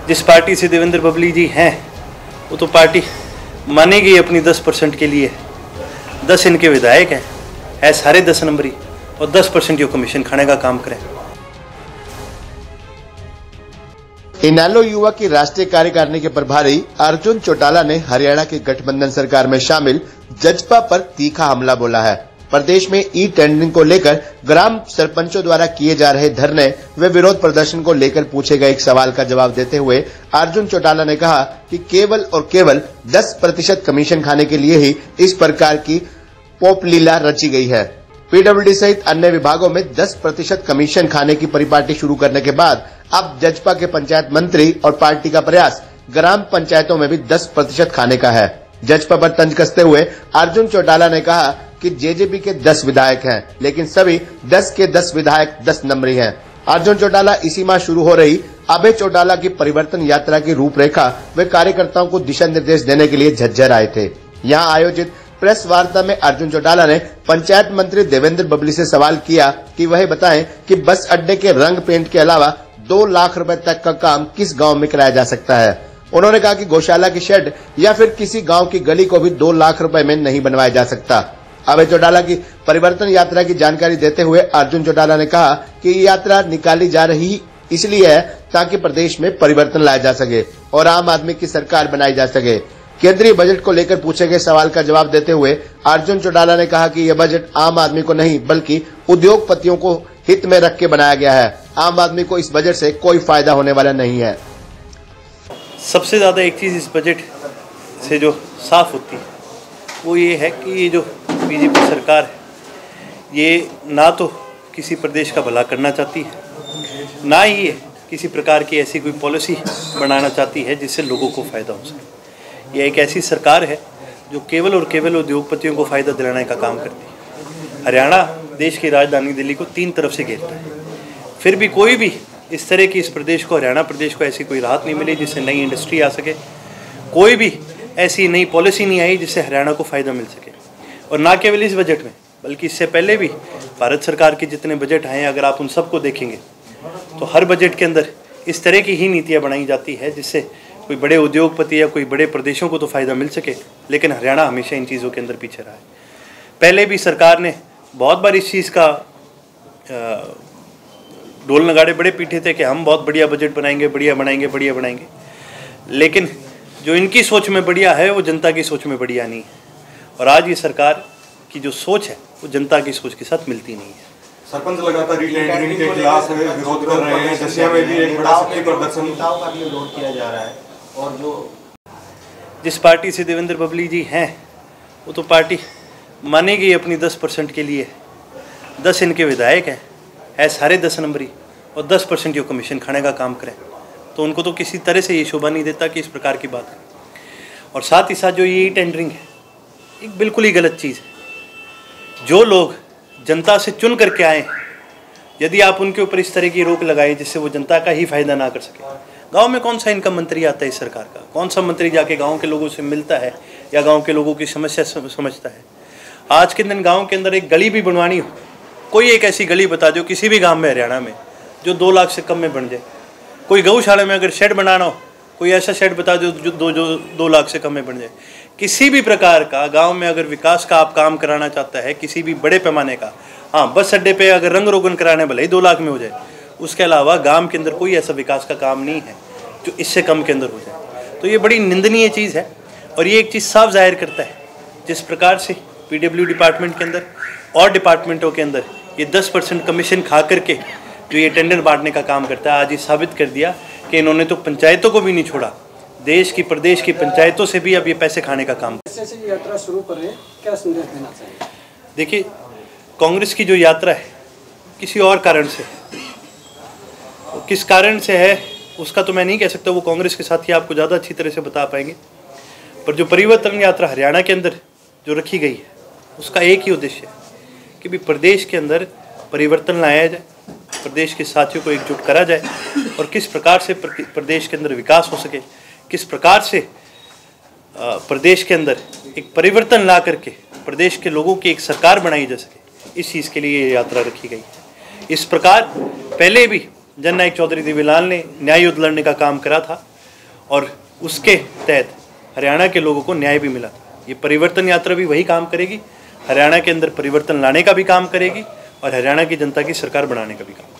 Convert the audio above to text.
जिस पार्टी से देवेंद्र बबली जी हैं वो तो पार्टी मानेगी अपनी 10% के लिए। 10 इनके विधायक हैं सारे 10 नंबरी, और 10% जो कमीशन खाने का काम करें। इनेलो युवा की राष्ट्रीय कार्यकारिणी के प्रभारी अर्जुन चौटाला ने हरियाणा की गठबंधन सरकार में शामिल जजपा पर तीखा हमला बोला है। प्रदेश में ई टेंडरिंग को लेकर ग्राम सरपंचों द्वारा किए जा रहे धरने व विरोध प्रदर्शन को लेकर पूछे गए एक सवाल का जवाब देते हुए अर्जुन चौटाला ने कहा कि केवल और केवल 10% कमीशन खाने के लिए ही इस प्रकार की पोप लीला रची गई है। पीडब्ल्यूडी सहित अन्य विभागों में 10% कमीशन खाने की परिपाटी शुरू करने के बाद अब जजपा के पंचायत मंत्री और पार्टी का प्रयास ग्राम पंचायतों में भी 10% खाने का है। जजपा पर तंज कसते हुए अर्जुन चौटाला ने कहा कि जेजेपी के 10 विधायक हैं, लेकिन सभी 10 के 10 विधायक 10 नंबरी हैं। अर्जुन चौटाला इसी माह शुरू हो रही अभय चौटाला की परिवर्तन यात्रा की रूपरेखा व कार्यकर्ताओं को दिशा निर्देश देने के लिए झज्जर आए थे। यहाँ आयोजित प्रेस वार्ता में अर्जुन चौटाला ने पंचायत मंत्री देवेंद्र बबली से सवाल किया कि वह बताएं कि बस अड्डे के रंग पेंट के अलावा 2 लाख रुपए तक का काम किस गांव में कराया जा सकता है। उन्होंने कहा कि गौशाला की शेड या फिर किसी गांव की गली को भी 2 लाख रुपए में नहीं बनवाया जा सकता। अभय चौटाला की परिवर्तन यात्रा की जानकारी देते हुए अर्जुन चौटाला ने कहा कि ये यात्रा निकाली जा रही इसलिए है ताकि प्रदेश में परिवर्तन लाया जा सके और आम आदमी की सरकार बनाई जा सके। केंद्रीय बजट को लेकर पूछे गए सवाल का जवाब देते हुए अर्जुन चौटाला ने कहा कि यह बजट आम आदमी को नहीं बल्कि उद्योगपतियों को हित में रख के बनाया गया है। आम आदमी को इस बजट से कोई फायदा होने वाला नहीं है। सबसे ज्यादा एक चीज इस बजट से जो साफ होती है वो ये है कि ये जो बीजेपी सरकार है ये ना तो किसी प्रदेश का भला करना चाहती है, ना ही ये किसी प्रकार की ऐसी कोई पॉलिसी बनाना चाहती है जिससे लोगों को फायदा हो सके। ये एक ऐसी सरकार है जो केवल और केवल उद्योगपतियों को फायदा दिलाने का काम करती है। हरियाणा देश की राजधानी दिल्ली को 3 तरफ से घेरता है, फिर भी कोई भी इस तरह की इस प्रदेश को, हरियाणा प्रदेश को ऐसी कोई राहत नहीं मिली जिससे नई इंडस्ट्री आ सके, कोई भी ऐसी नई पॉलिसी नहीं आई जिससे हरियाणा को फायदा मिल सके। और ना केवल इस बजट में बल्कि इससे पहले भी भारत सरकार के जितने बजट आए हैं, अगर आप उन सबको देखेंगे तो हर बजट के अंदर इस तरह की ही नीतियाँ बनाई जाती है जिससे कोई बड़े उद्योगपति या कोई बड़े प्रदेशों को तो फायदा मिल सके, लेकिन हरियाणा हमेशा इन चीज़ों के अंदर पीछे रहा है। पहले भी सरकार ने बहुत बार इस चीज़ का ढोल नगाड़े बड़े पीटे थे कि हम बहुत बढ़िया बजट बनाएंगे, बढ़िया बनाएंगे, लेकिन जो इनकी सोच में बढ़िया है वो जनता की सोच में बढ़िया नहीं है। और आज ये सरकार की जो सोच है वो जनता की सोच के साथ मिलती नहीं है। सरपंच लगातार रीटेंडरिंग के खिलाफ विरोध कर रहे हैं, जैसे में भी एक बड़ा शक्ति प्रदर्शन विरोध किया जा रहा है। और जो जिस पार्टी से देवेंद्र बबली जी हैं वो तो पार्टी मानेगी अपनी 10% के लिए। 10 इनके विधायक हैं सारे 10 नंबरी, और 10% जो कमीशन खाने का काम करें, तो उनको तो किसी तरह से ये शोभा नहीं देता कि इस प्रकार की बात करें। और साथ ही साथ जो ये टेंडरिंग है एक बिल्कुल ही गलत चीज़ है। जो लोग जनता से चुन करके आए, यदि आप उनके ऊपर इस तरह की रोक लगाए जिससे वो जनता का ही फायदा ना कर सके। गांव में कौन सा इनका मंत्री आता है इस सरकार का? कौन सा मंत्री जाके गांव के लोगों से मिलता है या गांव के लोगों की समस्या समझता है? आज के दिन गांव के अंदर एक गली भी बनवानी हो, कोई एक ऐसी गली बता दो किसी भी गांव में हरियाणा में जो 2 लाख से कम में बन जाए। कोई गौशाला में अगर शेड बनाना हो, कोई ऐसा शेड बता दो जो 2 लाख से कम में बन जाए। किसी भी प्रकार का गांव में अगर विकास का आप काम कराना चाहता है, किसी भी बड़े पैमाने का, हाँ बस अड्डे पे अगर रंग रोगन कराने भले ही 2 लाख में हो जाए, उसके अलावा गांव के अंदर कोई ऐसा विकास का काम नहीं है जो इससे कम के अंदर हो जाए। तो ये बड़ी निंदनीय चीज़ है। और ये एक चीज़ साफ जाहिर करता है जिस प्रकार से पीडब्ल्यू डिपार्टमेंट के अंदर और डिपार्टमेंटों के अंदर ये 10% कमीशन खा करके जो ये टेंडर बांटने का काम करता है, आज ये साबित कर दिया कि इन्होंने तो पंचायतों को भी नहीं छोड़ा, देश की प्रदेश की पंचायतों से भी अब ये पैसे खाने का काम। ऐसे यात्रा शुरू कर रहे हैं, क्या संदेश देना चाहिए? देखिए, कांग्रेस की जो यात्रा है किसी और कारण से, किस कारण से है उसका तो मैं नहीं कह सकता, वो कांग्रेस के साथी आपको ज़्यादा अच्छी तरह से बता पाएंगे। पर जो परिवर्तन यात्रा हरियाणा के अंदर जो रखी गई है उसका एक ही उद्देश्य है कि भी प्रदेश के अंदर परिवर्तन लाया जाए, प्रदेश के साथियों को एकजुट करा जाए और किस प्रकार से प्रदेश के अंदर विकास हो सके, किस प्रकार से प्रदेश के अंदर एक परिवर्तन ला करके प्रदेश के लोगों की एक सरकार बनाई जा सके, इस चीज़ के लिए ये यात्रा रखी गई है। इस प्रकार पहले भी जननायक चौधरी देवीलाल ने न्याय युद्ध लड़ने का काम करा था और उसके तहत हरियाणा के लोगों को न्याय भी मिला। ये परिवर्तन यात्रा भी वही काम करेगी, हरियाणा के अंदर परिवर्तन लाने का भी काम करेगी और हरियाणा की जनता की सरकार बनाने का भी काम।